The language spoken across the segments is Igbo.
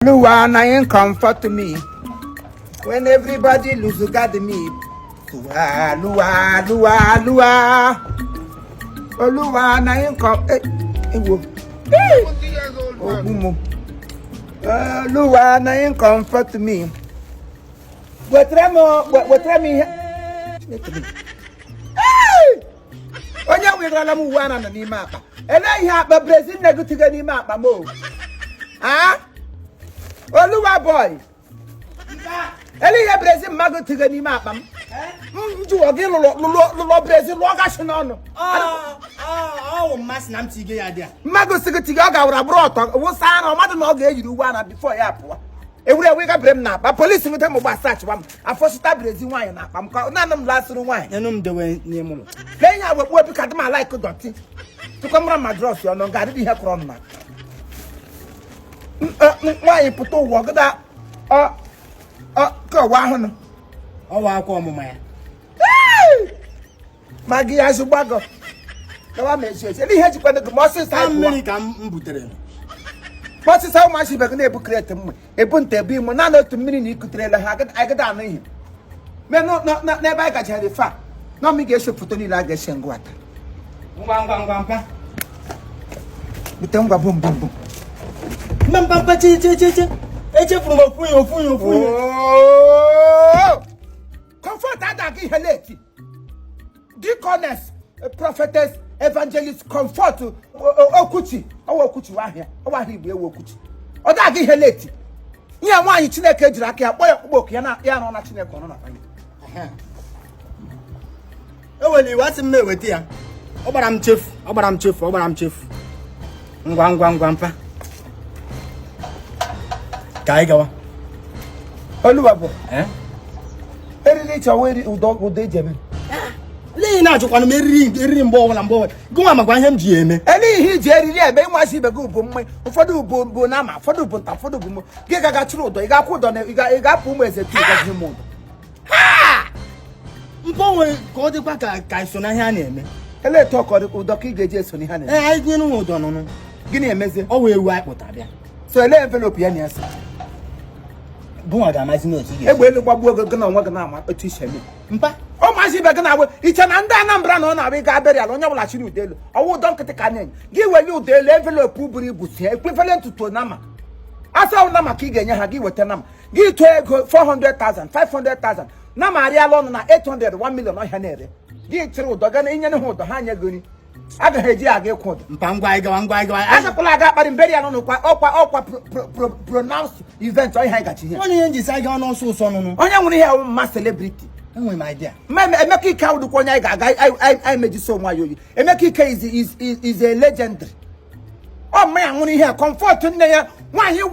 Oluwa na him comfort me when everybody lose guard me. Oluwa, Oluwa na him Oluwa na him comfort me. Wetre me. Onya wirala mu wana na n'ime akpa. Ele ihe akpa Brazil negutiga n'ime akpa mo. Ah? Oluwa boy. Ele ihe Brazil magutiga n'ime akpa m. Nju oge lo Brazil lo gashi n'ọnụ. Oh, mas na mtige ya dia. Magosiga ọ ga-awura bụrụ ọtọ. Wusa ara mmadụ na ọ ga-ejiri uwe na before ya apụwa. Ewure ga brem na ba police nweta mo gba search wa m. Afọsita Brazil nwanyị na akpa m ka na m lasịrị nwanyị. Enum dewe n'ime ụlọ. Lẹ́yìn awekwu ebi ka dama like dọ̀tí. Tukwamra madros yo no ngari ihe kro nna. Nwanyị pụta ụwa gida ka wa ahụ no. Ọwa akwa ọmụma ya. Maggi azụ gbago. Kawa mechi echi. Ele ihe jikwa nego mo sị sa mmiri ka m butere. Mo sị sa ụmụ be na ebu crate m. Ebu nte bi mo na otu mmiri na ikuterela ha agada anụ ihe. Me no ebe anyị gacha dị fa. No mi ga-ese foto niile a ga-ese ngwata. Ngwa. Bute ngwa bum. Mpa che. Echefuru m ofunyo. Comfort ada gị ihe leti. Deaconess, prophetess, evangelist, comfort Okuchi. Owo Okuchi wa ahịa. Owo ahịa Igbo ewu Okuchi. Ọ da gị ihe leti. Ihe nwaanyị Chineke jiri aka ya kpọ ya okpoko ya nọ na Chineke ọ nọ na fanya. Eweli wasi mme weti ya. Ọ gbara m chefu. Ngwa mpa. Ka anyị gawa. Oluwa bụ. Eriri chọwa eri ụdọ ejebe. Lee na ajụkwanụ m eriri mgbe ọbụla. Gụnwa makwa ihe m ji eme. Ele ihe iji eriri ebe ịmasị ibe gị bụ mma. Ụfọdụ bụ nama, ụfọdụ bụ nta, ụfọdụ bụ mụ. Gị ga-achụrụ ụdọ, ị ga-akwụ ụdọ na ị ga-apụ ụmụ eze tu ịgazi m ụdọ. Mpọ nwere ka ọ dịkwa ka iso na ihe a na-eme. Ele etu ọkọ ụdọ ka ị ga-eji eso n'ihe a na-eme. Anyị gụnye n'ụwa ụdọ nụnụ. Gịnị emezie? Ọ wee ewu anyị kpụta bịa. So ele envelope ya na-ese. Gụnwa ga-amazi n'otu gị. Egbe elu gbagbuo gị na onwe gị na-ama otu isi eme. Mpa. Ọ masị ibe gị na-agwe iche na ndị Anambra na ọ na-abịa ga abịrị ala onye ọbụla chiri ụdọ elu. Ọwụ ụdọ nkịtị ka na-enye. Gị weli ụdọ elu envelope buru ibu sie equivalent to nama. Asa nama ka ị ga-enye ha gị weta nama. Gị tụọ ego 400,000, 500,000. Nama arịala ọnụ na 800, 1 million ọhịa na-ere. Gị chịrị ụdọ ga na inye ha ụdọ ha nye gị. Agaghị eji aga ịkwụ ụdọ. Mpa ngwa anyị gawa. Agakwala aga akparị mberi ya n'ọnụ ọkwa pronounce event ọhịa anyị gachi ihe. Onye ihe njisi anyị gawa n'ọsọ nụnụ. Onye nwere ihe ọmụ mma celebrity. Enwere m idea. Emeka Ike awụdụkwa onye anyị ga-aga anyị mejisi onwe anyị oyi. Emeka Ike is a legendary. Ọ mma ya nwere ihe comfort nne ya nwaanyị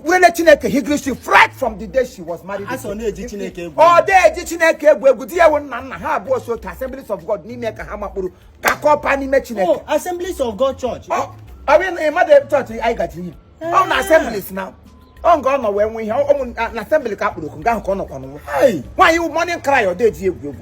were Chineke higrishi right from the day she was married. Aso na-eji Chineke egwu. Ọ dị Chineke egwu di ya wụ nna ha abụọ so ka Assemblies of God n'ime ka ha makpụrụ ka kọpa n'ime Chineke. Oh, Assemblies of God Church. I mean, mother church anyị gaji ihe. Ọ na Assemblies now. Ọ nga ọ nọ wee nwe ihe na Assembly ka akpụrụ nga ahụ ka ọ nọkwa n'ụwa. Nwaanyị morning cry ọ dị eji egwu.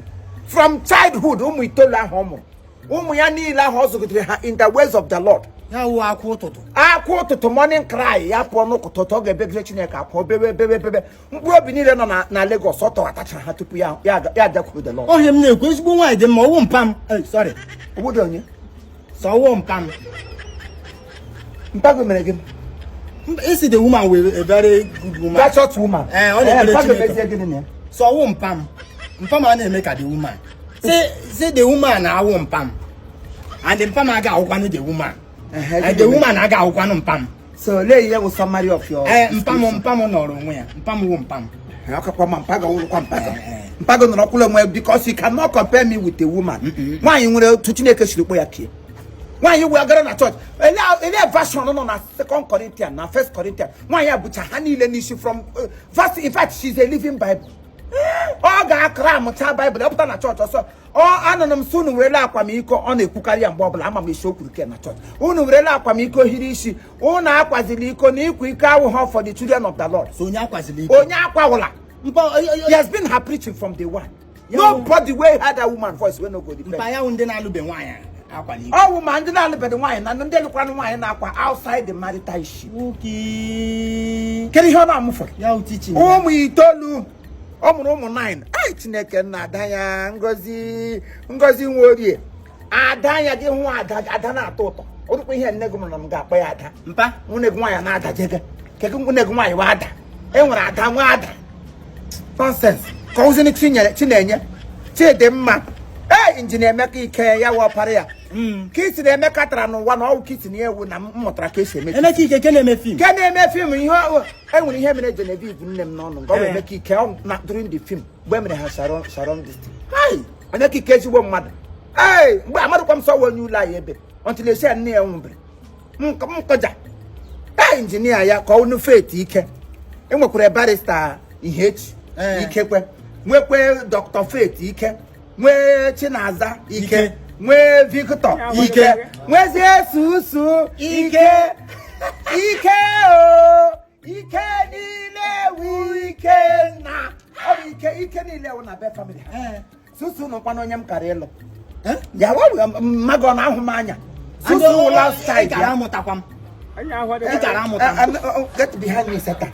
From childhood ụmụ itoolu ahụ ọ mụrụ. Ụmụ ya niile ahụ ọ zụgitere ha in the ways of the Lord. Ya wụ akwụ ụtụtụ. Akwụ ụtụtụ morning cry ya pụọ n'ụtụtụ ọ ga-ebegide Chineke akwụ bebe. Mkpụrụ obi niile nọ na Lagos ọ tọghọtachara ha tupu ya adakwuru the Lord. Ọhịa m na-ekwu ezigbo nwaanyị dị mma ọwụ mpa m. Sorry. Obodo onye? Sọwụ mpa m. Mpa gị mere gị? Isi the woman with a very good woman. That short woman. Ọ na-ekele Sọwụ mpa m. Mpa m a na-eme ka the woman. Say the woman na-awụ mpa m. And the mpa m aga awụkwanụ the woman. And the woman aga awụkwanụ mpa m. So lay here with summary of your mpa m nọrọ onwe ya. Mpa m wụ mpa m. Mpago nọrọ kwụlụ onwe because you cannot compare me with a woman. Nwaanyị nwere otu Chineke siri kpọ ya kie. Nwaanyị wee gara na church. Ele version nọ na 2 Corinthians na 1 Corinthians. Nwaanyị abụcha ha niile n'isi from verse. In fact, she's a living Bible. Ọ ga-akra amụcha Bible ọpụta na church ọsọ. Anụnụ m so unu werele akwamiko ọ na-ekwukarị ya mgbe ọbụla ama m isi o kwuru ke na church. Unu werele akwamiko hiri isi. Unu akwazili iko na ikwu ike awụghọ for the children of the Lord. So onye akwazili iko. Onye akwawụla. He has been her preaching from day one. Nobody way had a woman voice when no go defend. Mpa ya ndị na-alụbe nwaanyị. Oh, woman, the Nollywood wine, and then one wine outside the marital issue. Okay. Can you hear them for? You teaching. Oh, we told you. Oh, no, 9. I think Nadaya, Ngozi Wodi. Adaya didn't want that. I don't know. What we had Negumon got by Ada. Mpa, Unegwaya Nada Jagger. Kagunegwaya Wada. And when I done Wada. Nonsense. Causing it Chinenya. Say them man. Hey, engineer Maki Kaya Waparia. Kids in the Mecatran, one all kids in here with a motracation. And I think I can make film. Can I make film? You are when you have a Genevieve name non go make it count not during the film. Women have surround this thing. Hi, and I catch you one mother. Hey, but I'm not come so when you lie a bit until they say near Umbre. Come, Kaja. Hey, engineer, ya call no fate, he can. And what could a barrister in H. He kept where Dr. Fate, he can. Where Chinaza, he can. Where Victor, Ike, where's Jesus, Ike, Ike, we can now. Ike, na be family. Susu no panonyam Carello. Ya wa magona humanya. Susu last side. Get behind me, Seta.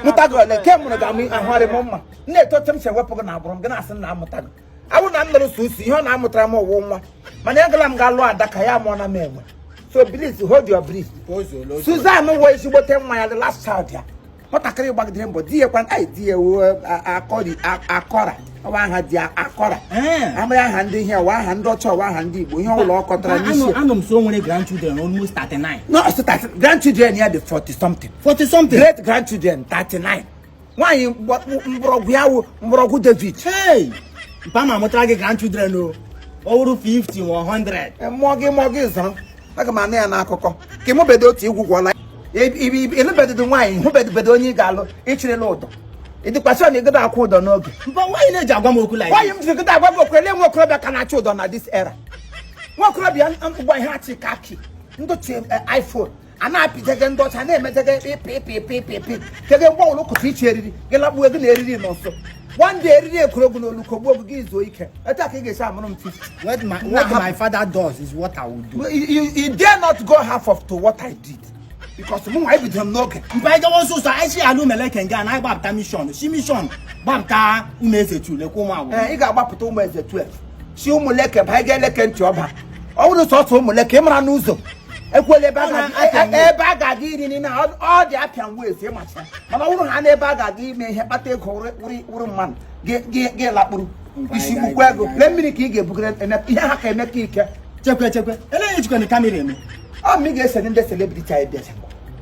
Mutago, the camera got me and Harry Mama. Ne told him say weapon now, but I'm gonna send Mutago. I won't understand Susie, you're not Mutramo woman. Managalam Galo, Dakaya Mona Memo. So please hold your breath. Susan, no way she will tell my last child here. What I carry back them, but dear one idea, I call it Akora. One had the Akora. I'm handing here 100 or 100. We all law contradiction. I'm so many grandchildren, almost 39. No, it's grandchildren near the 40 something. 40 something. Great grandchildren, 39. Why you what Mbrogu David? Hey! Pama motrage grandchildren no over 50 100 mortgage son like man na akoko ke mo bedo ti igwugwo la e bedo the wine who bedo onye galo e chire lodo e di kwasho na gida akwa udo n'oge but why na jagwa m okwu like why you gida agwa m okwu le nwe okorobia ka na achi udo na this era nwe okorobia ngwa ihe achi kaki ndo ti iPhone ana apitege ndo cha na emetege pp kege ngwa olo ko ti cheriri gela bu ego na eriri no so one day every day Kuroguno Lukobo gives Zoike. Attack against Amon 50. What my father does is what I would do. You dare not go half of to what I did. Because the I with him look. If I don't also say I see a Melek and Gan, I bapta mission. She mission. Bamka umeze tu le kuma. I got back to umeze 12. She umuleke by Galek to Oba. All the sorts of Mulek Emranuzo. Equally bag in all the Appian ways, so much. But I wouldn't have a bag may have a take man. Get Lapu. Let me kick a book and a Yaka make it. Check, and then it's going to come in. I'm guessing the celebrity I did.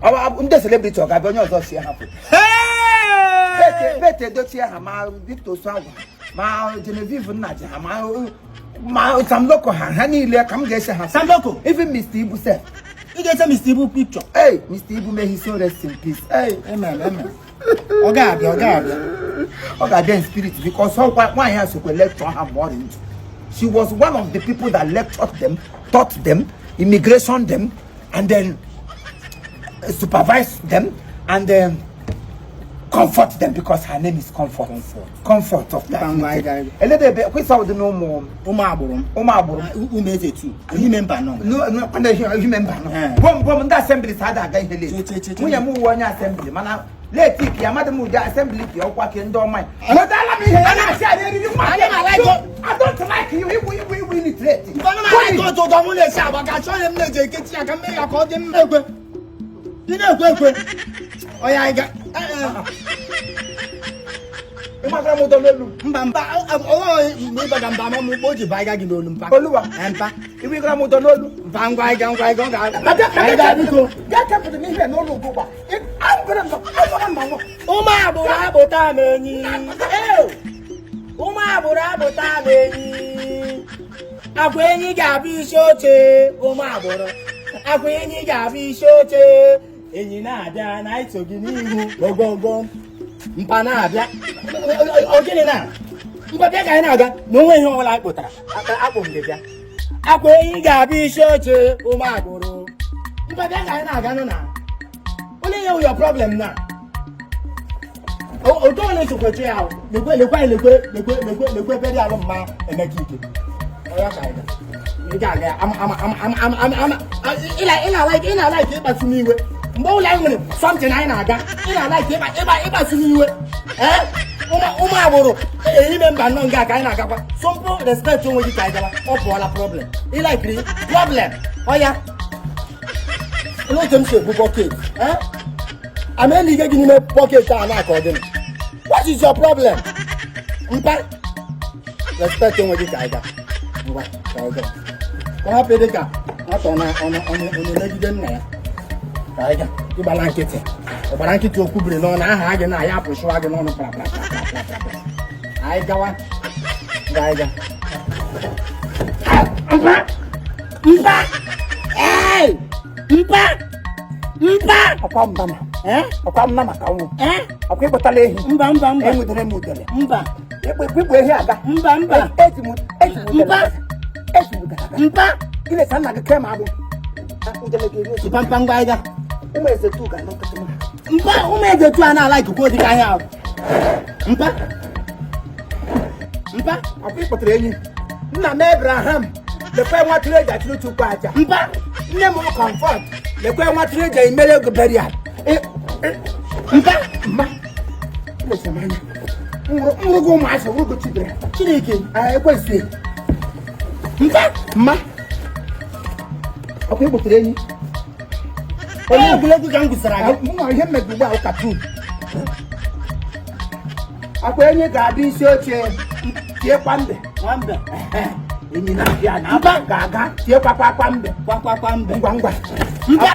I'm the celebrity of Gabon, also see happen. Hey! Better don't see how Victor Sound. My Genevieve Naja, my some local honey, come guess some local. Even Mr. Ibu said, you get a Mr. Ibu picture. Hey, Mr. Ibu may he so rest in peace. Hey, amen. Oh God, then spirit, because why has to lecture her more into? She was one of the people that lectured them, taught them, immigration them, and then supervised them, and then comfort them because her name is Comfort. Comfort of that. A little bit. We saw the no more. Umaburum. Who made it too? Remember no. No, remember no. One that assembly had a guy. We are moving one assembly. Man, let it. Your mother moved the assembly. You're walking door mine. But I don't like you. We need to. I go to the moon. I show them I can make a call them. You know, oh yeah, I got. Oluwa, if we grab Modonolu, Vanguard, get up to me here, no logo. I'm going to Uma Burabotameni. Uma Burabotameni. Akweni Gabi Shote, Uma Bora. Akweni Gabi Shote. Enyina abia na itogini gogogo mpana abia ogene na mbabia ga na aga no nwe ihe ola akpotara akpo mbebia akpo enyi ga abia isoche o ma agboro mbabia ga na aga no na only your problem na o do le sokweche ya lekwe beri alo mma emekike ina like ịkpasu n'iwe mgbe ụlọ anyị nwere something anyị na-aga ina like ịkpasu n'iwe ụmụ agbụrụ ime mba nnọọ nga ka anyị na-agakwa simple respect onwe gị ka anyị gawa ọ pụọla problem ịlikiri problem ọya n'otu m si ebu bọket amena ike gị n'ime bọket a na-aka ọ dịnụ what is your problem mpa respect onwe gị ka anyị ga ngwa ka anyị gawa ka ọ hapụ dị ka atọ na onye megide nna ya ka anyị ga ịgbala nkịtị ọgbara nkịtị okwu biri n'ọnụ aha gị na ya apụsịwa gị n'ọnụ kpara anyị gawa ga anyị ga mba ọkwa mma maka nwụ ọkwa ịkpọtala ehi mba enwedere m udele mba ịkpụ ehi aga mba gịnesa nna gị ke ma abụ mpa anyị ga ụmụ ezetu ga n'ọkọtị mpa ụmụ ezetu a na-ala ikuku dị ka ahịa ahụ mpa ọkwa ịkpọtara enyi nna m Abraham lekwe nwatụrụ eji achụrụ chukwu aja mpa nne m comfort lekwe nwatụrụ eji emere ego berial mpa lesamanya nrụgo ụmụasị nrụgo chidere Chineke ekwesịghị mma ọkwa ịkpọtara enyi onye egwuregwu ka m gwụsara gị nwa ihe mmegbu ugbu ahụ katun akwa enyi ga-abịa isi oche tiekwa mbe nwambe enyi na-abịa na aba ga-aga tiekwa kwakwa mbe ngwa